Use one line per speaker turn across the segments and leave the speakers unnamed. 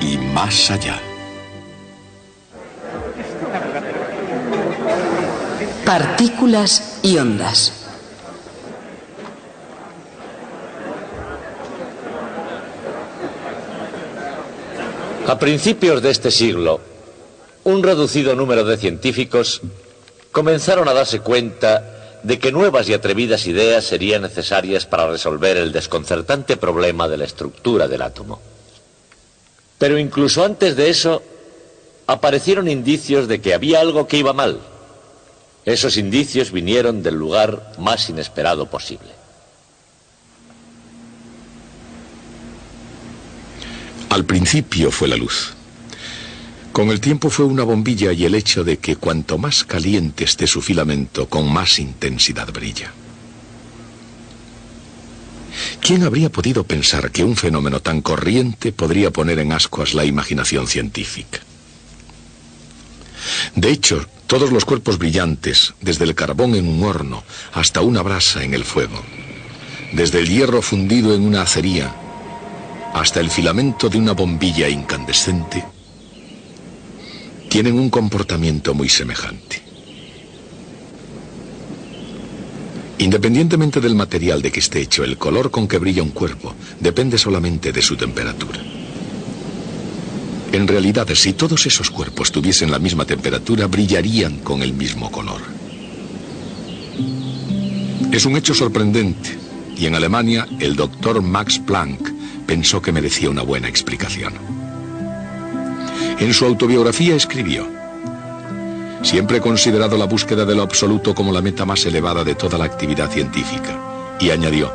y más allá.
Partículas y ondas.
A principios de este siglo, un reducido número de científicos comenzaron a darse cuenta de que nuevas y atrevidas ideas serían necesarias para resolver el desconcertante problema de la estructura del átomo. Pero incluso antes de eso, aparecieron indicios de que había algo que iba mal. Esos indicios vinieron del lugar más inesperado posible.
Al principio fue la luz. Con el tiempo fue una bombilla y el hecho de que cuanto más caliente esté su filamento, con más intensidad brilla. ¿Quién habría podido pensar que un fenómeno tan corriente podría poner en ascuas la imaginación científica? De hecho, todos los cuerpos brillantes, desde el carbón en un horno hasta una brasa en el fuego, desde el hierro fundido en una acería hasta el filamento de una bombilla incandescente, tienen un comportamiento muy semejante. Independientemente del material de que esté hecho, el color con que brilla un cuerpo depende solamente de su temperatura. En realidad, si todos esos cuerpos tuviesen la misma temperatura, brillarían con el mismo color. Es un hecho sorprendente, y en Alemania el doctor Max Planck pensó que merecía una buena explicación. En su autobiografía escribió: siempre he considerado la búsqueda de lo absoluto como la meta más elevada de toda la actividad científica. Y añadió: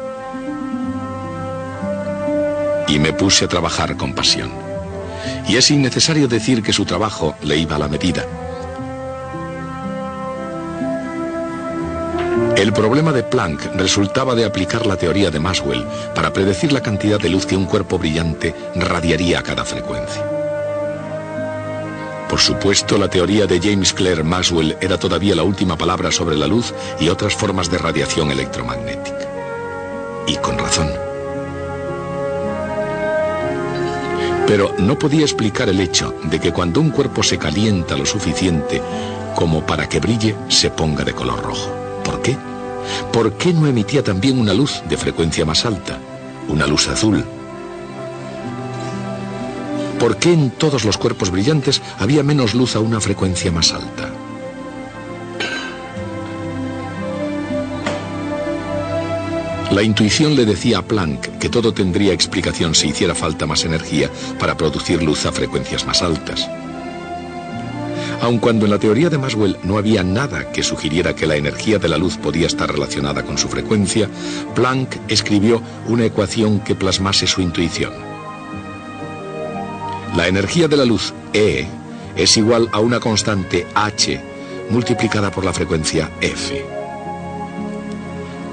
y me puse a trabajar con pasión. Y es innecesario decir que su trabajo le iba a la medida. El problema de Planck resultaba de aplicar la teoría de Maxwell para predecir la cantidad de luz que un cuerpo brillante radiaría a cada frecuencia. Por supuesto, la teoría de James Clerk Maxwell era todavía la última palabra sobre la luz y otras formas de radiación electromagnética. Y con razón. Pero no podía explicar el hecho de que cuando un cuerpo se calienta lo suficiente como para que brille, se ponga de color rojo. ¿Por qué? ¿Por qué no emitía también una luz de frecuencia más alta? Una luz azul. ¿Por qué en todos los cuerpos brillantes había menos luz a una frecuencia más alta? La intuición le decía a Planck que todo tendría explicación si hiciera falta más energía para producir luz a frecuencias más altas. Aun cuando en la teoría de Maxwell no había nada que sugiriera que la energía de la luz podía estar relacionada con su frecuencia, Planck escribió una ecuación que plasmase su intuición. La energía de la luz, E, es igual a una constante H multiplicada por la frecuencia F.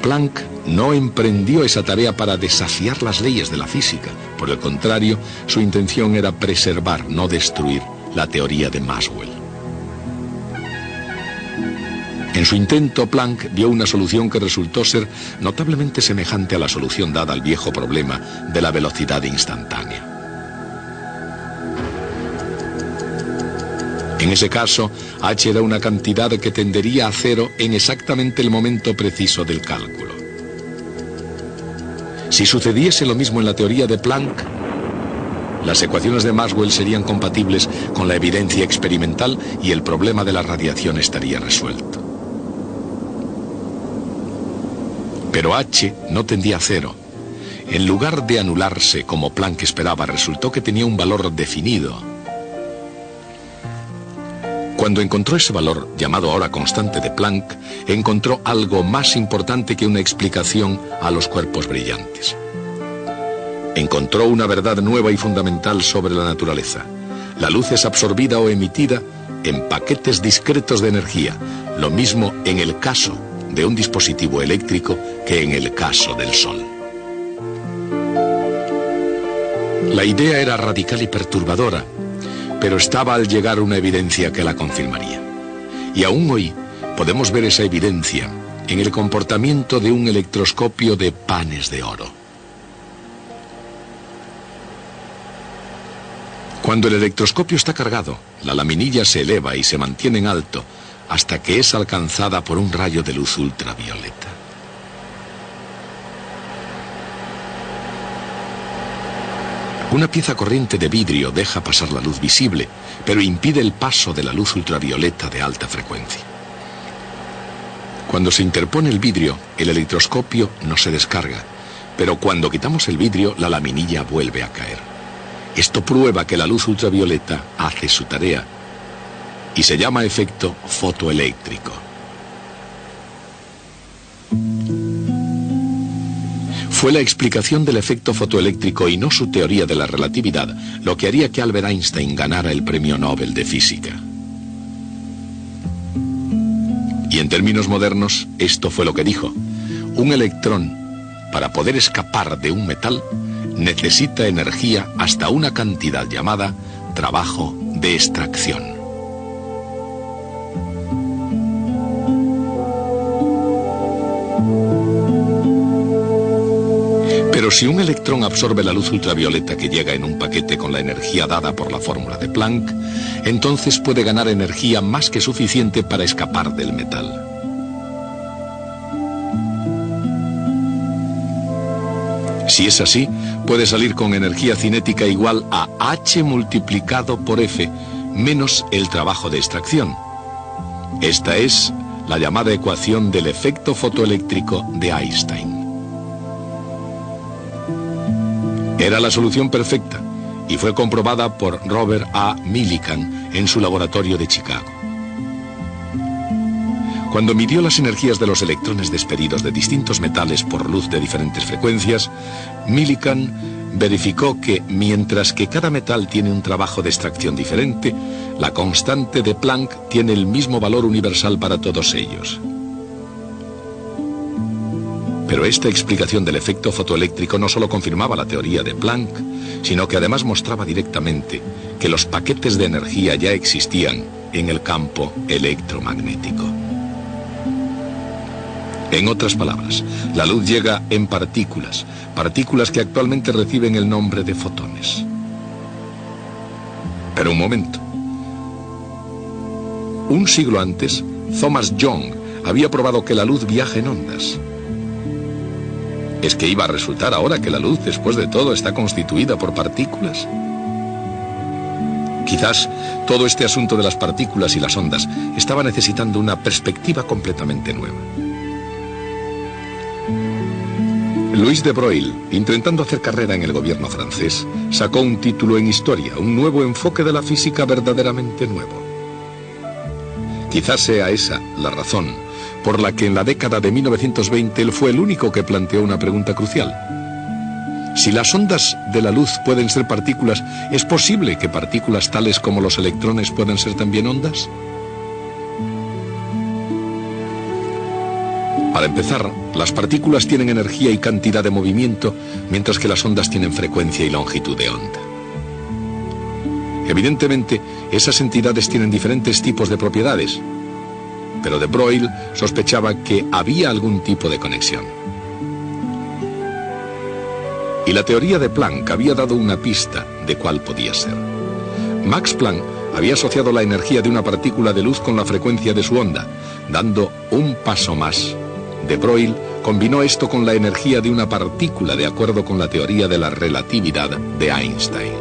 Planck no emprendió esa tarea para desafiar las leyes de la física. Por el contrario, su intención era preservar, no destruir, la teoría de Maxwell. En su intento, Planck dio una solución que resultó ser notablemente semejante a la solución dada al viejo problema de la velocidad instantánea. En ese caso, H era una cantidad que tendería a cero en exactamente el momento preciso del cálculo. Si sucediese lo mismo en la teoría de Planck, las ecuaciones de Maxwell serían compatibles con la evidencia experimental y el problema de la radiación estaría resuelto. Pero H no tendía a cero. En lugar de anularse como Planck esperaba, resultó que tenía un valor definido. Cuando encontró ese valor, llamado ahora constante de Planck, encontró algo más importante que una explicación a los cuerpos brillantes. Encontró una verdad nueva y fundamental sobre la naturaleza. La luz es absorbida o emitida en paquetes discretos de energía, lo mismo en el caso de un dispositivo eléctrico que en el caso del Sol. La idea era radical y perturbadora, pero estaba al llegar una evidencia que la confirmaría. Y aún hoy podemos ver esa evidencia en el comportamiento de un electroscopio de panes de oro. Cuando el electroscopio está cargado, la laminilla se eleva y se mantiene en alto hasta que es alcanzada por un rayo de luz ultravioleta. Una pieza corriente de vidrio deja pasar la luz visible, pero impide el paso de la luz ultravioleta de alta frecuencia. Cuando se interpone el vidrio, el electroscopio no se descarga, pero cuando quitamos el vidrio, la laminilla vuelve a caer. Esto prueba que la luz ultravioleta hace su tarea y se llama efecto fotoeléctrico. Fue la explicación del efecto fotoeléctrico y no su teoría de la relatividad lo que haría que Albert Einstein ganara el Premio Nobel de Física. Y en términos modernos, esto fue lo que dijo: un electrón, para poder escapar de un metal, necesita energía hasta una cantidad llamada trabajo de extracción. Pero si un electrón absorbe la luz ultravioleta que llega en un paquete con la energía dada por la fórmula de Planck, entonces puede ganar energía más que suficiente para escapar del metal. Si es así, puede salir con energía cinética igual a H multiplicado por F menos el trabajo de extracción. Esta es la llamada ecuación del efecto fotoeléctrico de Einstein. Era la solución perfecta y fue comprobada por Robert A. Millikan en su laboratorio de Chicago. Cuando midió las energías de los electrones despedidos de distintos metales por luz de diferentes frecuencias, Millikan verificó que, mientras que cada metal tiene un trabajo de extracción diferente, la constante de Planck tiene el mismo valor universal para todos ellos. Pero esta explicación del efecto fotoeléctrico no solo confirmaba la teoría de Planck, sino que además mostraba directamente que los paquetes de energía ya existían en el campo electromagnético. En otras palabras, la luz llega en partículas que actualmente reciben el nombre de fotones. Pero un momento. Un siglo antes, Thomas Young había probado que la luz viaja en ondas. ¿Es que iba a resultar ahora que la luz, después de todo, está constituida por partículas? Quizás todo este asunto de las partículas y las ondas estaba necesitando una perspectiva completamente nueva. Louis de Broglie, intentando hacer carrera en el gobierno francés, sacó un título en historia, un nuevo enfoque de la física verdaderamente nuevo. Quizás sea esa la razón por la que en la década de 1920 él fue el único que planteó una pregunta crucial. Si las ondas de la luz pueden ser partículas, ¿es posible que partículas tales como los electrones puedan ser también ondas? Para empezar, las partículas tienen energía y cantidad de movimiento, mientras que las ondas tienen frecuencia y longitud de onda. Evidentemente, esas entidades tienen diferentes tipos de propiedades, pero de Broglie sospechaba que había algún tipo de conexión. Y la teoría de Planck había dado una pista de cuál podía ser. Max Planck había asociado la energía de una partícula de luz con la frecuencia de su onda, dando un paso más. De Broglie combinó esto con la energía de una partícula de acuerdo con la teoría de la relatividad de Einstein.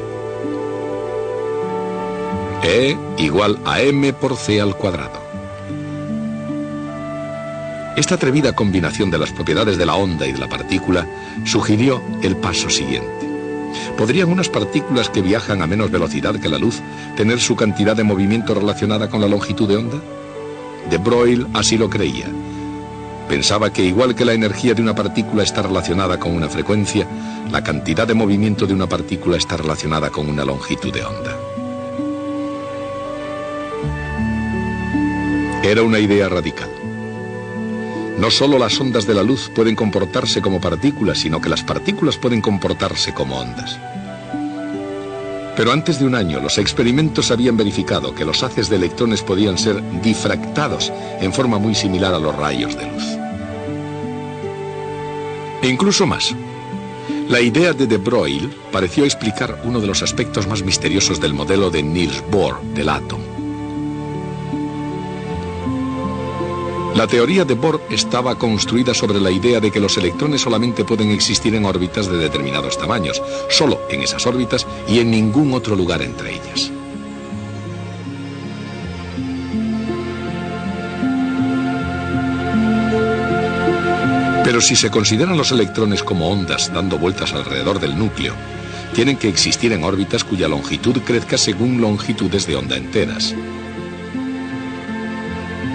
E igual a m por c al cuadrado. Esta atrevida combinación de las propiedades de la onda y de la partícula sugirió el paso siguiente. ¿Podrían unas partículas que viajan a menos velocidad que la luz tener su cantidad de movimiento relacionada con la longitud de onda? De Broglie así lo creía. Pensaba que igual que la energía de una partícula está relacionada con una frecuencia, la cantidad de movimiento de una partícula está relacionada con una longitud de onda. Era una idea radical. No solo las ondas de la luz pueden comportarse como partículas, sino que las partículas pueden comportarse como ondas. Pero antes de un año, los experimentos habían verificado que los haces de electrones podían ser difractados en forma muy similar a los rayos de luz. E incluso más. La idea de de Broglie pareció explicar uno de los aspectos más misteriosos del modelo de Niels Bohr del átomo. La teoría de Bohr estaba construida sobre la idea de que los electrones solamente pueden existir en órbitas de determinados tamaños, solo en esas órbitas y en ningún otro lugar entre ellas. Pero si se consideran los electrones como ondas dando vueltas alrededor del núcleo, tienen que existir en órbitas cuya longitud crezca según longitudes de onda enteras.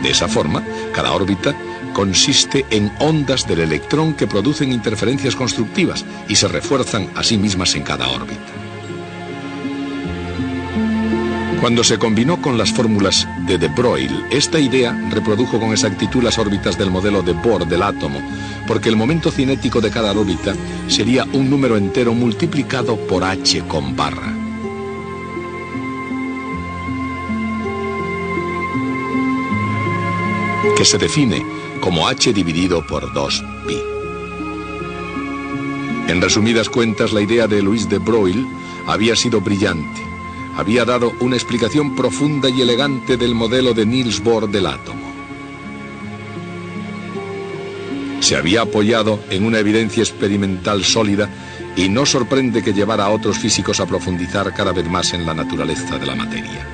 De esa forma, cada órbita consiste en ondas del electrón que producen interferencias constructivas y se refuerzan a sí mismas en cada órbita. Cuando se combinó con las fórmulas de de Broglie, esta idea reprodujo con exactitud las órbitas del modelo de Bohr del átomo, porque el momento cinético de cada órbita sería un número entero multiplicado por h con barra. Que se define como h dividido por 2pi. En resumidas cuentas, la idea de Louis de Broglie había sido brillante. Había dado una explicación profunda y elegante del modelo de Niels Bohr del átomo. Se había apoyado en una evidencia experimental sólida y no sorprende que llevara a otros físicos a profundizar cada vez más en la naturaleza de la materia.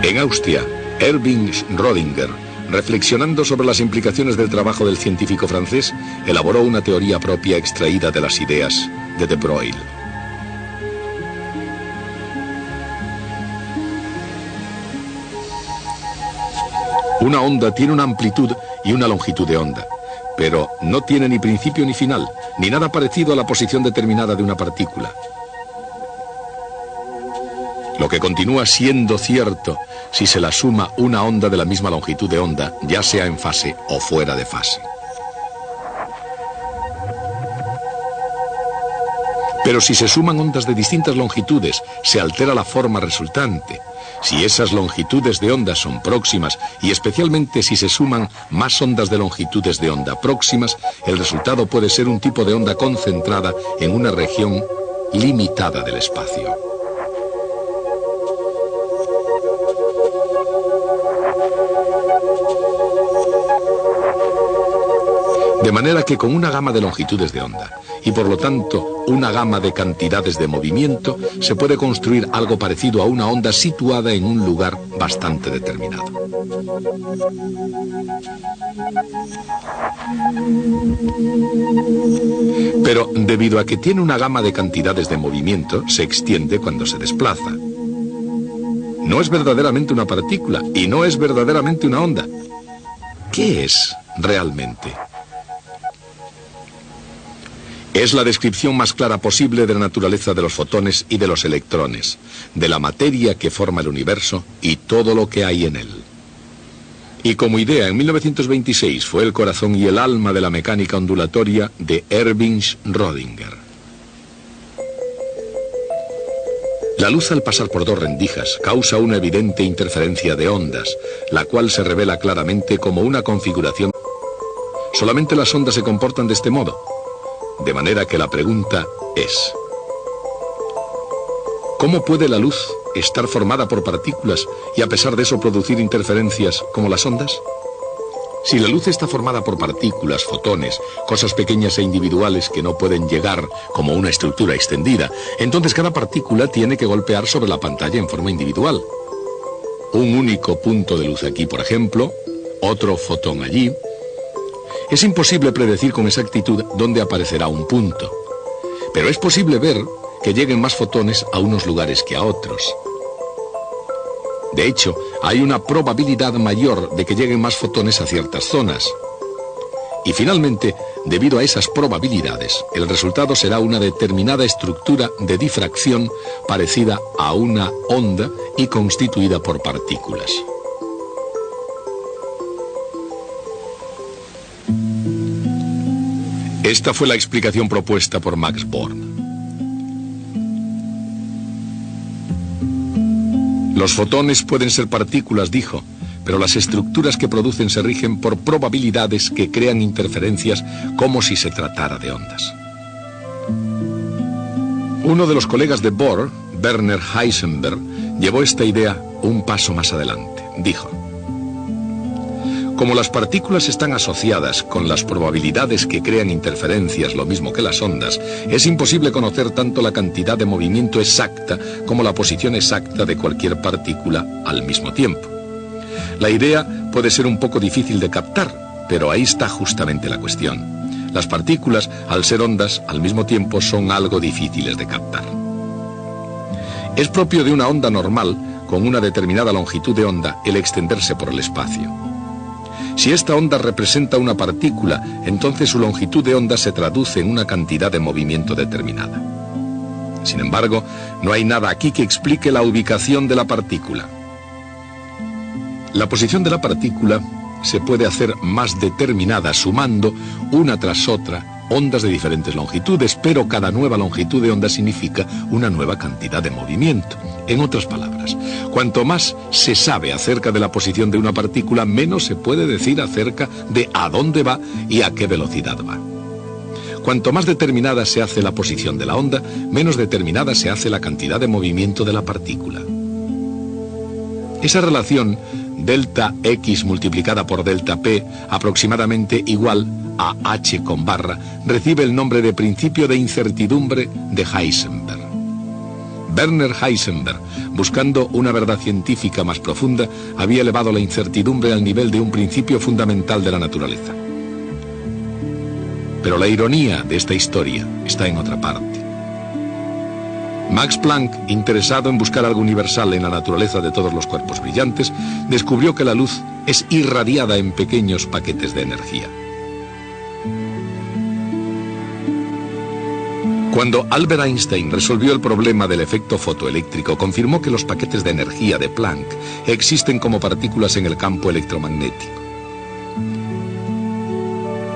En Austria, Erwin Schrödinger, reflexionando sobre las implicaciones del trabajo del científico francés, elaboró una teoría propia extraída de las ideas de de Broglie. Una onda tiene una amplitud y una longitud de onda, pero no tiene ni principio ni final, ni nada parecido a la posición determinada de una partícula. Lo que continúa siendo cierto si se la suma una onda de la misma longitud de onda, ya sea en fase o fuera de fase. Pero si se suman ondas de distintas longitudes, se altera la forma resultante. Si esas longitudes de onda son próximas, y especialmente si se suman más ondas de longitudes de onda próximas, el resultado puede ser un tipo de onda concentrada en una región limitada del espacio. De manera que con una gama de longitudes de onda, y por lo tanto una gama de cantidades de movimiento, se puede construir algo parecido a una onda situada en un lugar bastante determinado. Pero debido a que tiene una gama de cantidades de movimiento, se extiende cuando se desplaza. No es verdaderamente una partícula y no es verdaderamente una onda. ¿Qué es realmente? Es la descripción más clara posible de la naturaleza de los fotones y de los electrones, de la materia que forma el universo y todo lo que hay en él. Y como idea, en 1926 fue el corazón y el alma de la mecánica ondulatoria de Erwin Schrödinger. La luz al pasar por dos rendijas causa una evidente interferencia de ondas, la cual se revela claramente como una configuración. Solamente las ondas se comportan de este modo. De manera que la pregunta es: ¿cómo puede la luz estar formada por partículas y a pesar de eso producir interferencias como las ondas? Si la luz está formada por partículas, fotones, cosas pequeñas e individuales que no pueden llegar como una estructura extendida, entonces cada partícula tiene que golpear sobre la pantalla en forma individual. Un único punto de luz aquí, por ejemplo, otro fotón allí. Es imposible predecir con exactitud dónde aparecerá un punto, pero es posible ver que lleguen más fotones a unos lugares que a otros. De hecho, hay una probabilidad mayor de que lleguen más fotones a ciertas zonas. Y finalmente, debido a esas probabilidades, el resultado será una determinada estructura de difracción parecida a una onda y constituida por partículas. Esta fue la explicación propuesta por Max Born. Los fotones pueden ser partículas, dijo, pero las estructuras que producen se rigen por probabilidades que crean interferencias como si se tratara de ondas. Uno de los colegas de Bohr, Werner Heisenberg, llevó esta idea un paso más adelante. Dijo: como las partículas están asociadas con las probabilidades que crean interferencias, lo mismo que las ondas, es imposible conocer tanto la cantidad de movimiento exacta como la posición exacta de cualquier partícula al mismo tiempo. La idea puede ser un poco difícil de captar, pero ahí está justamente la cuestión. Las partículas, al ser ondas, al mismo tiempo son algo difíciles de captar. Es propio de una onda normal, con una determinada longitud de onda, el extenderse por el espacio. Si esta onda representa una partícula, entonces su longitud de onda se traduce en una cantidad de movimiento determinada. Sin embargo, no hay nada aquí que explique la ubicación de la partícula. La posición de la partícula se puede hacer más determinada sumando, una tras otra, ondas de diferentes longitudes, pero cada nueva longitud de onda significa una nueva cantidad de movimiento. En otras palabras, cuanto más se sabe acerca de la posición de una partícula, menos se puede decir acerca de a dónde va y a qué velocidad va. Cuanto más determinada se hace la posición de la onda, menos determinada se hace la cantidad de movimiento de la partícula. Esa relación delta X multiplicada por delta P, aproximadamente igual a H con barra, recibe el nombre de principio de incertidumbre de Heisenberg. Werner Heisenberg, buscando una verdad científica más profunda, había elevado la incertidumbre al nivel de un principio fundamental de la naturaleza. Pero la ironía de esta historia está en otra parte. Max Planck, interesado en buscar algo universal en la naturaleza de todos los cuerpos brillantes, descubrió que la luz es irradiada en pequeños paquetes de energía. Cuando Albert Einstein resolvió el problema del efecto fotoeléctrico, confirmó que los paquetes de energía de Planck existen como partículas en el campo electromagnético.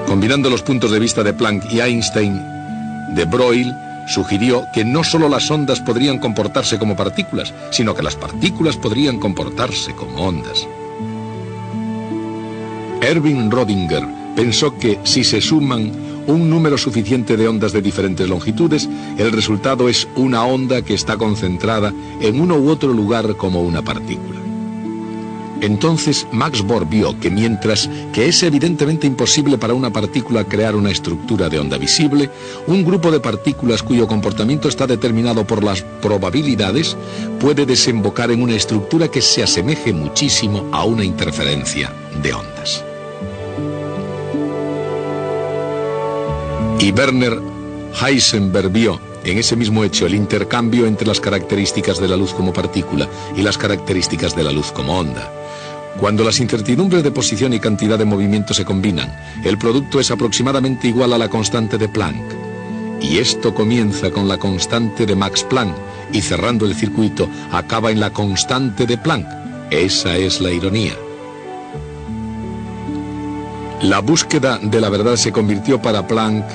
Combinando los puntos de vista de Planck y Einstein, de Broglie sugirió que no solo las ondas podrían comportarse como partículas, sino que las partículas podrían comportarse como ondas. Erwin Rödinger pensó que si se suman un número suficiente de ondas de diferentes longitudes, el resultado es una onda que está concentrada en uno u otro lugar como una partícula. Entonces Max Bohr vio que mientras que es evidentemente imposible para una partícula crear una estructura de onda visible, un grupo de partículas cuyo comportamiento está determinado por las probabilidades puede desembocar en una estructura que se asemeje muchísimo a una interferencia de ondas. Y Werner Heisenberg vio en ese mismo hecho el intercambio entre las características de la luz como partícula y las características de la luz como onda. Cuando las incertidumbres de posición y cantidad de movimiento se combinan, el producto es aproximadamente igual a la constante de Planck. Y esto comienza con la constante de Max Planck y cerrando el circuito acaba en la constante de Planck. Esa es la ironía. La búsqueda de la verdad se convirtió para Planck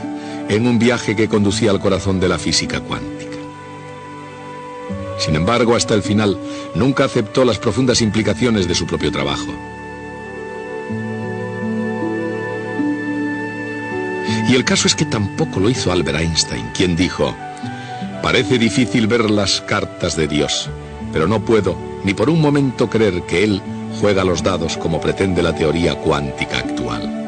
en un viaje que conducía al corazón de la física cuántica. Sin embargo, hasta el final, nunca aceptó las profundas implicaciones de su propio trabajo. Y el caso es que tampoco lo hizo Albert Einstein, quien dijo: parece difícil ver las cartas de Dios, pero no puedo ni por un momento creer que Él juega los dados como pretende la teoría cuántica actual.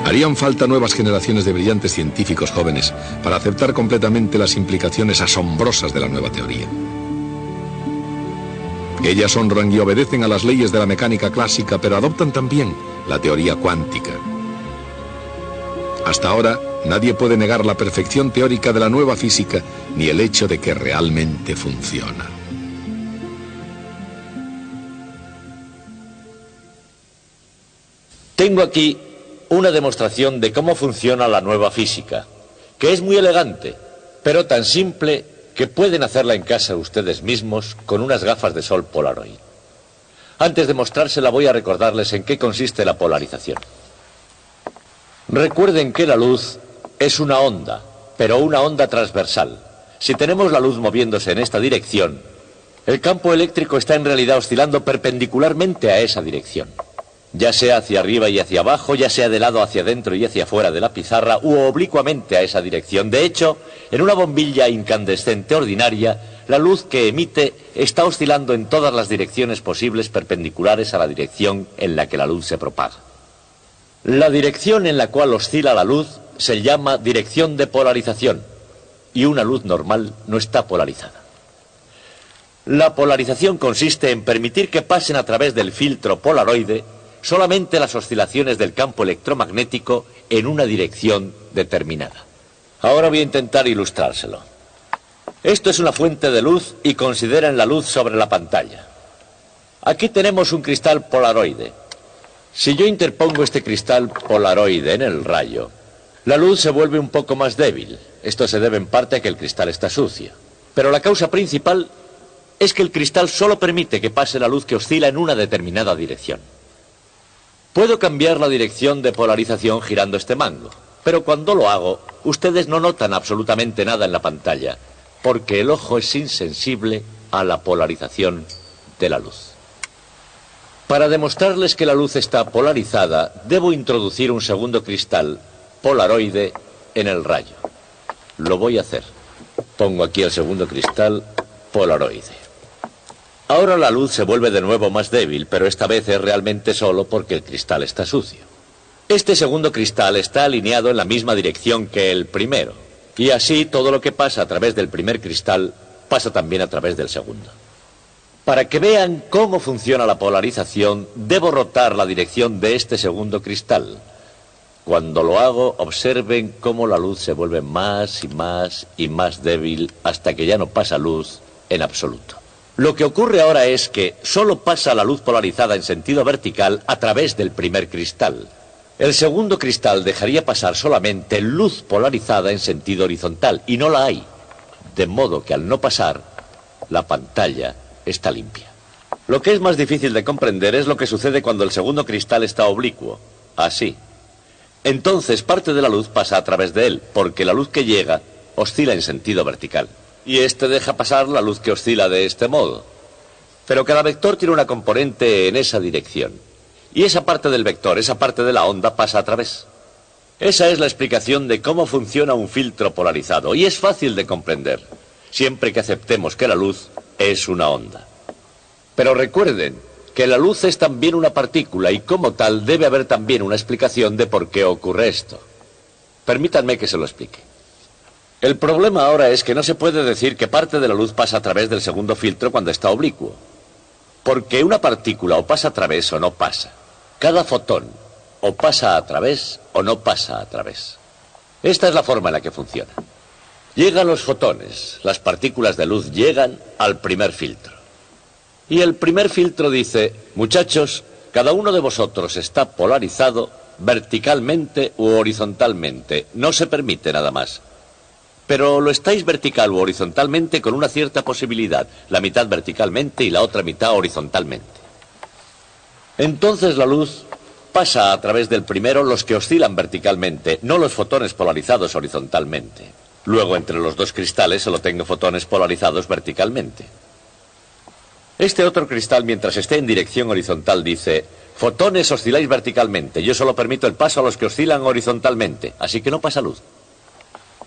Harían falta nuevas generaciones de brillantes científicos jóvenes para aceptar completamente las implicaciones asombrosas de la nueva teoría. Ellas honran y obedecen a las leyes de la mecánica clásica, pero adoptan también la teoría cuántica. Hasta ahora, nadie puede negar la perfección teórica de la nueva física, ni el hecho de que realmente funciona.
Tengo aquí una demostración de cómo funciona la nueva física, que es muy elegante, pero tan simple que pueden hacerla en casa ustedes mismos con unas gafas de sol Polaroid. Antes de mostrársela voy a recordarles en qué consiste la polarización. Recuerden que la luz es una onda, pero una onda transversal. Si tenemos la luz moviéndose en esta dirección, El campo eléctrico está en realidad oscilando perpendicularmente a esa dirección. Ya sea hacia arriba y hacia abajo, ya sea de lado hacia adentro y hacia afuera de la pizarra, u oblicuamente a esa dirección. De hecho, en una bombilla incandescente ordinaria, la luz que emite está oscilando en todas las direcciones posibles perpendiculares a la dirección en la que la luz se propaga. La dirección en la cual oscila la luz se llama dirección de polarización, y una luz normal no está polarizada. La polarización consiste en permitir que pasen a través del filtro polaroide solamente las oscilaciones del campo electromagnético en una dirección determinada. Ahora voy a intentar ilustrárselo. Esto es una fuente de luz y consideren la luz sobre la pantalla. Aquí tenemos un cristal polaroide. Si yo interpongo este cristal polaroide en el rayo, la luz se vuelve un poco más débil. Esto se debe en parte a que el cristal está sucio. Pero la causa principal es que el cristal solo permite que pase la luz que oscila en una determinada dirección. Puedo cambiar la dirección de polarización girando este mango, pero cuando lo hago, ustedes no notan absolutamente nada en la pantalla, porque el ojo es insensible a la polarización de la luz. Para demostrarles que la luz está polarizada, debo introducir un segundo cristal polaroide en el rayo. Lo voy a hacer. Pongo aquí el segundo cristal polaroide. Ahora la luz se vuelve de nuevo más débil, pero esta vez es realmente solo porque el cristal está sucio. Este segundo cristal está alineado en la misma dirección que el primero, y así todo lo que pasa a través del primer cristal pasa también a través del segundo. Para que vean cómo funciona la polarización, debo rotar la dirección de este segundo cristal. Cuando lo hago, observen cómo la luz se vuelve más y más y más débil hasta que ya no pasa luz en absoluto. Lo que ocurre ahora es que solo pasa la luz polarizada en sentido vertical a través del primer cristal. El segundo cristal dejaría pasar solamente luz polarizada en sentido horizontal, y no la hay. De modo que al no pasar, la pantalla está limpia. Lo que es más difícil de comprender es lo que sucede cuando el segundo cristal está oblicuo. Así. Entonces parte de la luz pasa a través de él, porque la luz que llega oscila en sentido vertical. Y este deja pasar la luz que oscila de este modo. Pero cada vector tiene una componente en esa dirección. Y esa parte del vector, esa parte de la onda, pasa a través. Esa es la explicación de cómo funciona un filtro polarizado. Y es fácil de comprender, siempre que aceptemos que la luz es una onda. Pero recuerden que la luz es también una partícula y como tal debe haber también una explicación de por qué ocurre esto. Permítanme que se lo explique. El problema ahora es que no se puede decir que parte de la luz pasa a través del segundo filtro cuando está oblicuo. Porque una partícula o pasa a través o no pasa. Cada fotón o pasa a través o no pasa a través. Esta es la forma en la que funciona. Llegan los fotones, las partículas de luz llegan al primer filtro. Y el primer filtro dice: muchachos, cada uno de vosotros está polarizado verticalmente u horizontalmente. No se permite nada más. Pero lo estáis vertical u horizontalmente con una cierta posibilidad, la mitad verticalmente y la otra mitad horizontalmente. Entonces la luz pasa a través del primero los que oscilan verticalmente, no los fotones polarizados horizontalmente. Luego entre los dos cristales solo tengo fotones polarizados verticalmente. Este otro cristal, mientras esté en dirección horizontal, dice: fotones osciláis verticalmente, yo solo permito el paso a los que oscilan horizontalmente, así que no pasa luz.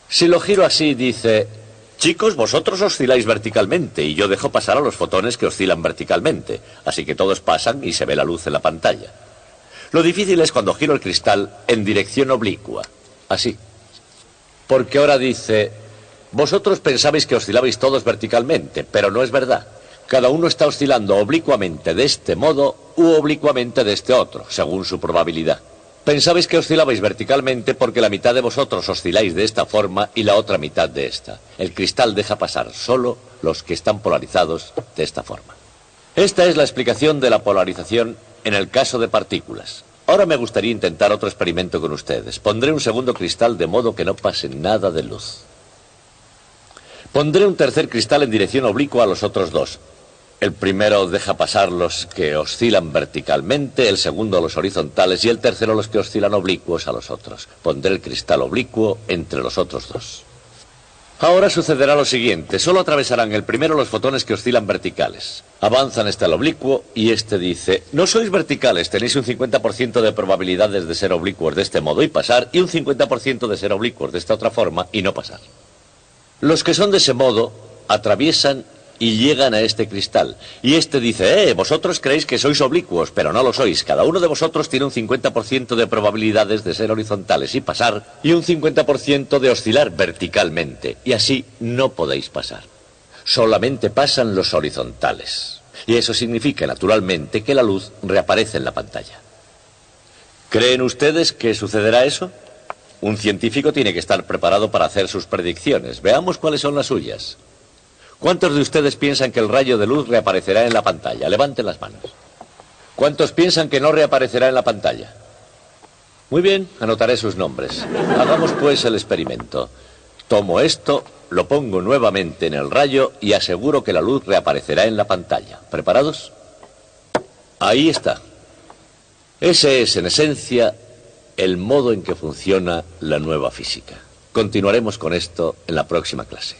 Si lo giro así, dice: chicos, vosotros osciláis verticalmente y yo dejo pasar a los fotones que oscilan verticalmente, así que todos pasan y se ve la luz en la pantalla. Lo difícil es cuando giro el cristal en dirección oblicua, así. Porque ahora dice: vosotros pensabais que oscilabais todos verticalmente, pero no es verdad. Cada uno está oscilando oblicuamente de este modo u oblicuamente de este otro, según su probabilidad. Pensabais que oscilabais verticalmente porque la mitad de vosotros osciláis de esta forma y la otra mitad de esta. El cristal deja pasar solo los que están polarizados de esta forma. Esta es la explicación de la polarización en el caso de partículas. Ahora me gustaría intentar otro experimento con ustedes. Pondré un segundo cristal de modo que no pase nada de luz. Pondré un tercer cristal en dirección oblicua a los otros dos. El primero deja pasar los que oscilan verticalmente, el segundo los horizontales y el tercero los que oscilan oblicuos a los otros. Pondré el cristal oblicuo entre los otros dos. Ahora sucederá lo siguiente. Solo atravesarán el primero los fotones que oscilan verticales. Avanzan hasta el oblicuo y este dice: no sois verticales, tenéis un 50% de probabilidades de ser oblicuos de este modo y pasar, y un 50% de ser oblicuos de esta otra forma y no pasar. Los que son de ese modo atraviesan y llegan a este cristal. Y este dice: vosotros creéis que sois oblicuos, pero no lo sois. Cada uno de vosotros tiene un 50% de probabilidades de ser horizontales y pasar, y un 50% de oscilar verticalmente. Y así no podéis pasar. Solamente pasan los horizontales. Y eso significa, naturalmente, que la luz reaparece en la pantalla. ¿Creen ustedes que sucederá eso? Un científico tiene que estar preparado para hacer sus predicciones. Veamos cuáles son las suyas. ¿Cuántos de ustedes piensan que el rayo de luz reaparecerá en la pantalla? Levanten las manos. ¿Cuántos piensan que no reaparecerá en la pantalla? Muy bien, anotaré sus nombres. Hagamos pues el experimento. Tomo esto, lo pongo nuevamente en el rayo y aseguro que la luz reaparecerá en la pantalla. ¿Preparados? Ahí está. Ese es, en esencia, el modo en que funciona la nueva física. Continuaremos con esto en la próxima clase.